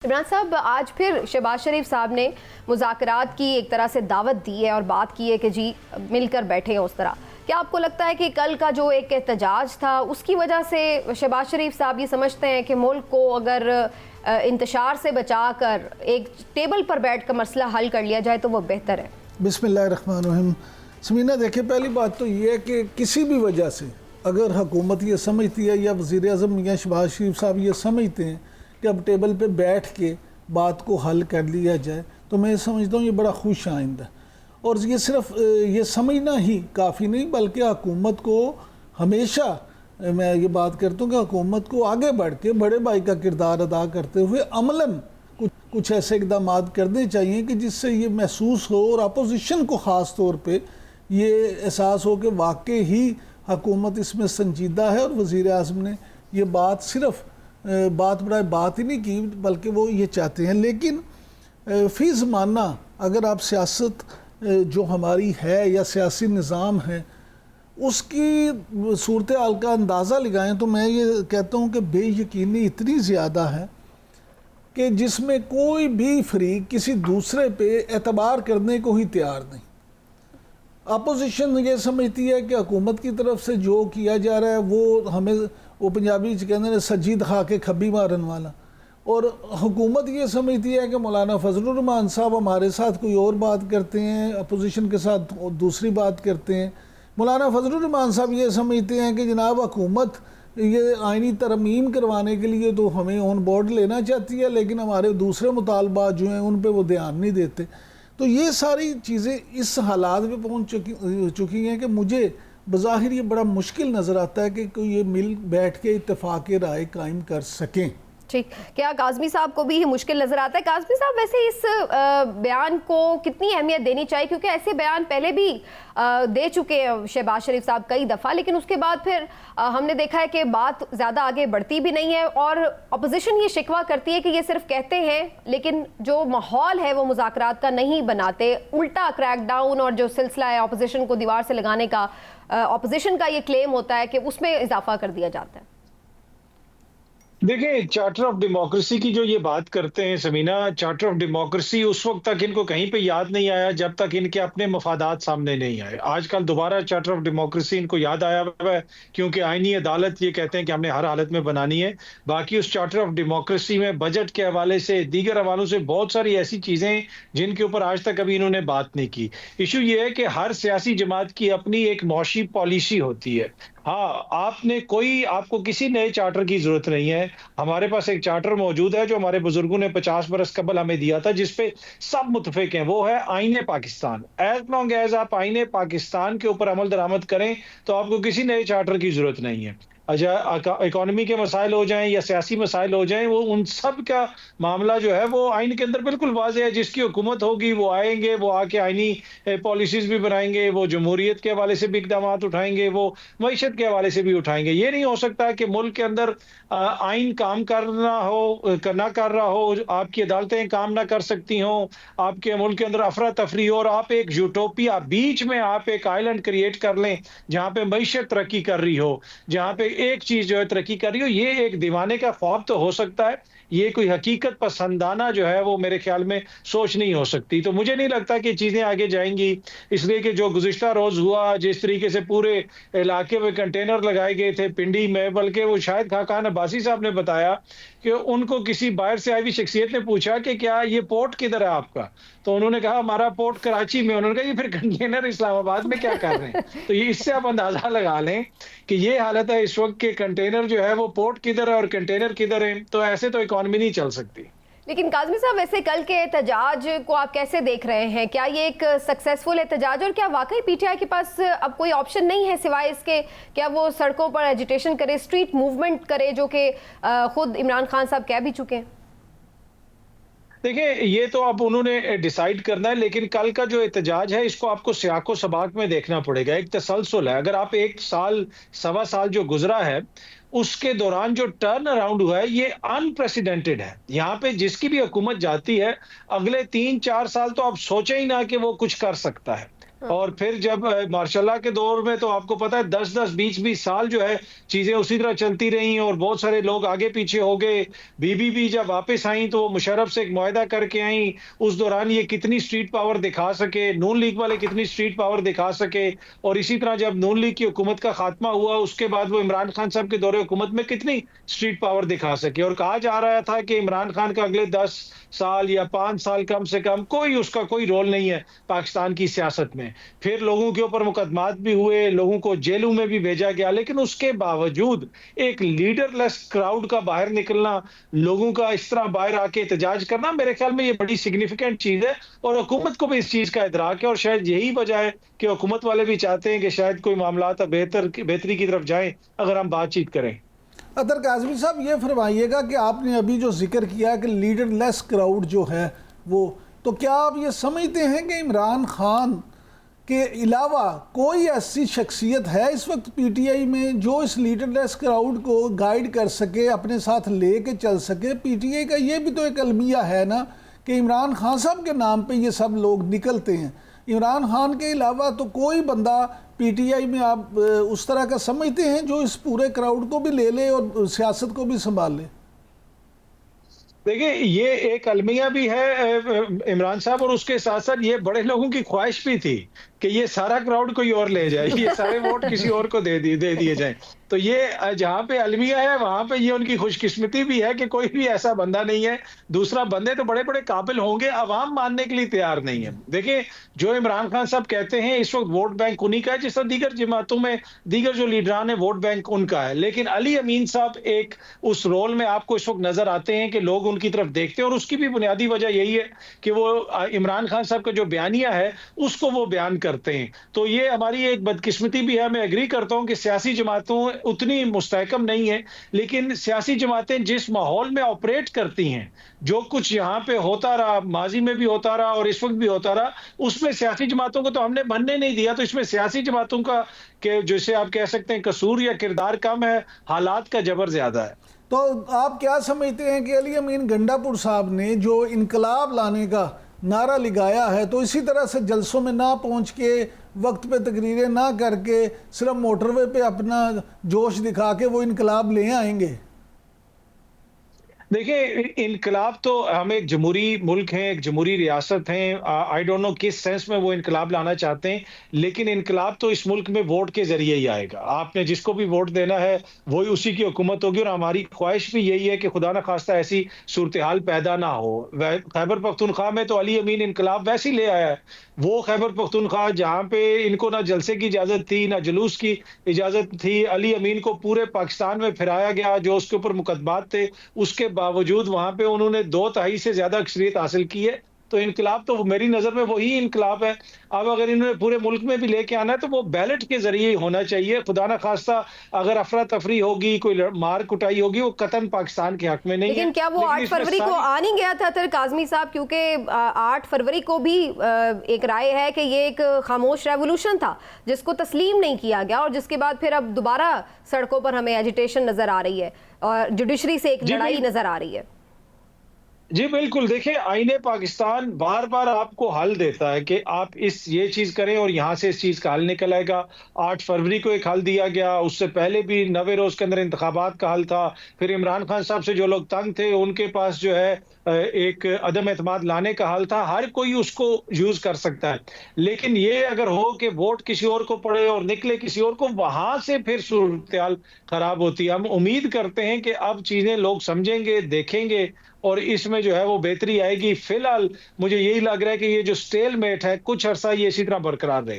इमरान साहब, आज फिर शहबाज शरीफ साहब ने मुज़ाकरात की एक तरह से दावत दी है और बात की है कि जी मिलकर बैठे हैं उस तरह। क्या आपको लगता है कि कल का जो एक एहतजाज था उसकी वजह से शहबाज शरीफ साहब ये समझते हैं कि मुल्क को अगर इंतशार से बचा कर एक टेबल पर बैठ कर मसला हल कर लिया जाए तो वो बेहतर है? बिस्मिल्लाहिर्रहमानिर्रहीम। समीना, देखिए, पहली बात तो ये है कि किसी भी वजह से अगर हुकूमत ये समझती है या वज़ीर-ए-आज़म मियां शहबाज शरीफ साहब ये समझते हैं कि अब टेबल पे बैठ के बात को हल कर लिया जाए, तो मैं समझता हूँ ये बड़ा खुश आइंदा है। और ये सिर्फ ये समझना ही काफ़ी नहीं, बल्कि हुकूमत को हमेशा मैं ये बात करता हूँ कि हुकूमत को आगे बढ़ के बड़े भाई का किरदार अदा करते हुए अमलन कुछ ऐसे इकदाम करने चाहिए कि जिससे ये महसूस हो और अपोजिशन को ख़ास तौर पे ये एहसास हो कि वाकई ही हुकूमत इसमें संजीदा है और वज़ीर-ए-आज़म ने ये बात सिर्फ बात बड़ा बात ही नहीं की, बल्कि वो ये चाहते हैं। लेकिन फ़ी ज़माना अगर आप सियासत जो हमारी है या सियासी निज़ाम है उसकी सूरत हाल का अंदाज़ा लगाएं तो मैं ये कहता हूँ कि बेयकीनी इतनी ज़्यादा है कि जिसमें कोई भी फरीक किसी दूसरे पे एतबार करने को ही तैयार नहीं। अपोजिशन ये समझती है कि हुकूमत की तरफ से जो किया जा रहा है वो हमें, वो पंजाबी कहते हैं सज्जी दिखा के खब्बी मारन वाला, और हुकूमत ये समझती है कि मौलाना फजलुर रहमान साहब हमारे साथ कोई और बात करते हैं, अपोजिशन के साथ दूसरी बात करते हैं। मौलाना फजलुर रहमान साहब ये समझते हैं कि जनाब हुकूमत ये आइनी तरमीम करवाने के लिए तो हमें ऑन बोर्ड लेना चाहती है, लेकिन हमारे दूसरे मुतालबात जो हैं उन पर वो ध्यान नहीं देते। तो ये सारी चीज़ें इस हालात में पहुँच चुकी हैं कि मुझे बज़ाहिर ये बड़ा मुश्किल नज़र आता है कि कोई ये मिल बैठ के इत्तेफाक राय कायम कर सकें। ठीक, क्या काज़मी साहब को भी ये मुश्किल नज़र आता है? काज़मी साहब, वैसे इस बयान को कितनी अहमियत देनी चाहिए, क्योंकि ऐसे बयान पहले भी दे चुके हैं शहबाज शरीफ साहब कई दफ़ा, लेकिन उसके बाद फिर हमने देखा है कि बात ज़्यादा आगे बढ़ती भी नहीं है और अपोजिशन ये शिकवा करती है कि ये सिर्फ कहते हैं लेकिन जो माहौल है वो मुज़ाकरात का नहीं बनाते, उल्टा क्रैकडाउन और जो सिलसिला है अपोजिशन को दीवार से लगाने का, अपोजिशन का ये क्लेम होता है कि उसमें इजाफा कर दिया जाता है। देखिए, चार्टर ऑफ डेमोक्रेसी की जो ये बात करते हैं समीना, चार्टर ऑफ डेमोक्रेसी उस वक्त तक इनको कहीं पे याद नहीं आया जब तक इनके अपने मफादात सामने नहीं आए। आजकल दोबारा चार्टर ऑफ डेमोक्रेसी इनको याद आया हुआ है क्योंकि आईनी अदालत ये कहते हैं कि हमने हर हालत में बनानी है। बाकी उस चार्टर ऑफ डेमोक्रेसी में बजट के हवाले से, दीगर हवालों से बहुत सारी ऐसी चीजें जिनके ऊपर आज तक कभी इन्होंने बात नहीं की। इशू ये है कि हर सियासी जमात की अपनी एक मौशी पॉलिसी होती है। हाँ, आपको किसी नए चार्टर की जरूरत नहीं है। हमारे पास एक चार्टर मौजूद है जो हमारे बुजुर्गों ने 50 बरस कबल हमें दिया था, जिसपे सब मुतफिक हैं। वो है आईने पाकिस्तान। एज लॉन्ग एज आप आईने पाकिस्तान के ऊपर अमल दरामद करें तो आपको किसी नए चार्टर की जरूरत नहीं है। इकोनॉमी के मसाइल हो जाएं या सियासी मसाइल हो जाएं, वो उन सब का मामला जो है वो आइन के अंदर बिल्कुल वाज़ेह है। जिसकी हुकूमत होगी वो आएंगे, वो आके आइनी पॉलिसीज भी बनाएंगे, वो जमहूरियत के हवाले से भी इकदाम उठाएंगे, वो मईशत के हवाले से भी उठाएंगे। ये नहीं हो सकता कि मुल्क के अंदर आइन काम ना कर रहा हो, आपकी अदालतें काम ना कर सकती हों, आपके मुल्क के अंदर अफरा तफरी हो और आप एक यूटोपिया बीच में आप एक आइलैंड क्रिएट कर लें जहां पे मईशत तरक्की कर रही हो, जहां पे एक चीज जो है तरक्की कर रही हो। ये एक दीवाने का ख्वाब तो हो सकता है, ये कोई हकीकत पसंदाना जो है वो मेरे ख्याल में सोच नहीं हो सकती। तो मुझे नहीं लगता कि चीजें आगे जाएंगी, इसलिए कि जो गुज़िश्ता रोज हुआ, जिस तरीके से पूरे इलाके में कंटेनर लगाए गए थे पिंडी में, बल्कि वो शायद खाकान अब्बासी साहब ने बताया कि उनको किसी बाहर से आई हुई शख्सियत ने पूछा कि क्या ये पोर्ट किधर है आपका, तो उन्होंने कहा हमारा पोर्ट कराची में। उन्होंने कहा ये फिर कंटेनर इस्लामाबाद में क्या कर रहे हैं? तो ये इससे आप अंदाजा लगा लें कि ये हालत है इस वक्त के कंटेनर जो है वो पोर्ट किधर है और कंटेनर किधर है। तो ऐसे तो इकॉनमी नहीं चल सकती। लेकिन काज़मी साहब, वैसे कल के एहतजाज को आप कैसे देख रहे हैं? क्या ये एक सक्सेसफुल एहतजाज, और क्या वाकई पीटीआई के पास अब कोई ऑप्शन नहीं है सिवाय इसके, क्या वो सड़कों पर एजिटेशन करे, स्ट्रीट मूवमेंट करे, जो कि खुद इमरान खान साहब कह भी चुके हैं? देखिए, ये तो अब उन्होंने डिसाइड करना है, लेकिन कल का जो एहतजाज है इसको आपको सियाको सबाक में देखना पड़ेगा। एक तसलसल है। अगर आप एक साल, सवा साल जो गुजरा है उसके दौरान जो टर्न अराउंड हुआ है ये अनप्रेसिडेंटेड है। यहाँ पे जिसकी भी हुकूमत जाती है अगले 3-4 साल तो आप सोचे ही ना कि वो कुछ कर सकता है। और फिर जब मार्शल के दौर में तो आपको पता है 10-10 20-20 साल जो है चीजें उसी तरह चलती रही और बहुत सारे लोग आगे पीछे हो गए। बीबी भी जब वापस आई तो वो मुशर्रफ से एक मुआहदा करके आई। उस दौरान ये कितनी स्ट्रीट पावर दिखा सके, नून लीग वाले कितनी स्ट्रीट पावर दिखा सके, और इसी तरह जब नून लीग की हुकूमत का खात्मा हुआ उसके बाद वो इमरान खान साहब के दौरे हुकूमत में कितनी स्ट्रीट पावर दिखा सके। और कहा जा रहा था कि इमरान खान का अगले 10 साल या 5 साल कम से कम उसका कोई रोल नहीं है पाकिस्तान की सियासत में। फिर लोगों के ऊपर मुकदमात भी हुए, लोगों को जेलों में भी भेजा गया, लेकिन उसके बावजूद एक लीडरलेस क्राउड का बाहर निकलना, लोगों का इस तरह बाहर आके एहतजाज करना, मेरे ख्याल में ये बड़ी सिग्निफिकेंट चीज है और हुकूमत को भी इस चीज का इदराक है। और शायद यही वजह है कि हुकूमत वाले भी चाहते हैं कि शायद कोई मामला बेहतरी की तरफ जाएं अगर हम बातचीत करें। अतर काज़मी साहब, ये फरमाइएगा कि आपने अभी जो जिक्र किया कि लीडरलेस क्राउड जो है वो, तो क्या आप ये समझते हैं कि इमरान खान के अलावा कोई ऐसी शख्सियत है इस वक्त पीटीआई में जो इस लीडरलेस क्राउड को गाइड कर सके, अपने साथ ले के चल सके? पीटीआई का ये भी तो एक अलमिया है ना कि इमरान खान साहब के नाम पे ये सब लोग निकलते हैं। इमरान खान के अलावा तो कोई बंदा पीटीआई में आप उस तरह का समझते हैं जो इस पूरे क्राउड को भी ले ले और सियासत को भी संभाल ले? देखिए, ये एक अलमिया भी है इमरान साहब, और उसके साथ साथ ये बड़े लोगों की ख्वाहिश भी थी कि ये सारा क्राउड कोई और ले जाए, ये सारे वोट किसी और को दे दिए जाएं। तो ये जहां पे अलमिया है वहां पे ये उनकी खुशकिस्मती भी है कि कोई भी ऐसा बंदा नहीं है। दूसरा, बंदे तो बड़े बड़े काबिल होंगे, अवाम मानने के लिए तैयार नहीं है। देखिए, जो इमरान खान साहब कहते हैं इस वक्त वोट बैंक उन्हीं का है, जिस तरह दीगर जमातों में दीगर जो लीडरान है वोट बैंक उनका है। लेकिन अली अमीन साहब एक उस रोल में आपको इस वक्त नजर आते हैं कि लोग उनकी तरफ देखते हैं, और उसकी भी बुनियादी वजह यही है कि वो इमरान खान साहब का जो बयानिया है उसको वो बयान करते हैं। तो ये हमारी एक बदकिस्मती भी है। मैं एग्री करता हूं कि सियासी जमातों उतनी मुस्तहकम नहीं है, लेकिन सियासी जमातें जिस माहौल में ऑपरेट करती हैं, जो कुछ यहाँ पे होता रहा, माजी में भी होता रहा और इस वक्त भी होता रहा, उसमें सियासी जमातों को तो हमने बनने नहीं दिया। तो इसमें सियासी जमातों का के जैसे आप कह सकते हैं कसूर या किरदार कम है, हालात का जबर ज्यादा है। तो आप क्या समझते हैं कि अली अमीन गंडापुर साहब ने जो इनकलाब लाने का नारा लगाया है, तो इसी तरह से जलसों में ना पहुंच के, वक्त पे तकरीरें ना करके, सिर्फ मोटरवे पे अपना जोश दिखा के वो इनकलाब ले आएंगे? देखिए, इनकलाब तो हम एक जमहूरी मुल्क हैं, एक जमहूरी रियासत हैं। आई डोंट नो किस सेंस में वो इनकलाब लाना चाहते हैं, लेकिन इनकलाब तो इस मुल्क में वोट के जरिए ही आएगा। आपने जिसको भी वोट देना है वही उसी की हुकूमत होगी, और हमारी ख्वाहिश भी यही है कि खुदा न खास्ता ऐसी सूरत हाल पैदा ना हो। खैबर पख्तूनख्वा में तो अली अमीन इनकलाब वैसे ही ले आया है। वो खैबर पख्तूनख्वा जहाँ पे इनको ना जलसे की इजाजत थी ना जुलूस की इजाजत थी, अली अमीन को पूरे पाकिस्तान में फिराया गया, जो उसके ऊपर मुकदमात थे उसके बावजूद वहां पे उन्होंने 2/3 से ज्यादा अक्सरियत हासिल की है। तो इनकलाब तो मेरी नजर में वही इनकलाब है। अब अगर इन्होंने पूरे मुल्क में भी लेके आना है तो वो बैलेट के जरिए ही होना चाहिए। खुदा ना खास्ता अगर अफरा तफरी होगी, कोई मार कुटाई होगी, वो कतन पाकिस्तान के हक में नहीं है। लेकिन क्या वो 8 फरवरी को आ नहीं गया था काज़मी साहब? क्योंकि 8 फरवरी को भी एक राय है कि ये एक खामोश रेवोल्यूशन था जिसको तस्लीम नहीं किया गया, और जिसके बाद फिर अब दोबारा सड़कों पर हमें एजिटेशन नजर आ रही है और जुडिशरी से एक लड़ाई नजर आ रही है। जी बिल्कुल, देखिए, आईने पाकिस्तान बार बार आपको हल देता है कि आप ये चीज करें और यहां से इस चीज का हल निकल आएगा। 8 फरवरी को एक हल दिया गया, उससे पहले भी 90 रोज के अंदर इंतखाबात का हल था। फिर इमरान खान साहब से जो लोग तंग थे उनके पास जो है एक अदम एतमाद लाने का हल था। हर कोई उसको यूज कर सकता है, लेकिन ये अगर हो कि वोट किसी और को पड़े और निकले किसी और को, वहां से फिर सूरत-ए-हाल खराब होती है। हम उम्मीद करते हैं कि अब चीजें लोग समझेंगे, देखेंगे और इसमें जो है वो बेहतरी आएगी। फिलहाल मुझे यही लग रहा है कि ये जो स्टेलमेट है कुछ अरसा ये इसी तरह बरकरार रहेगा।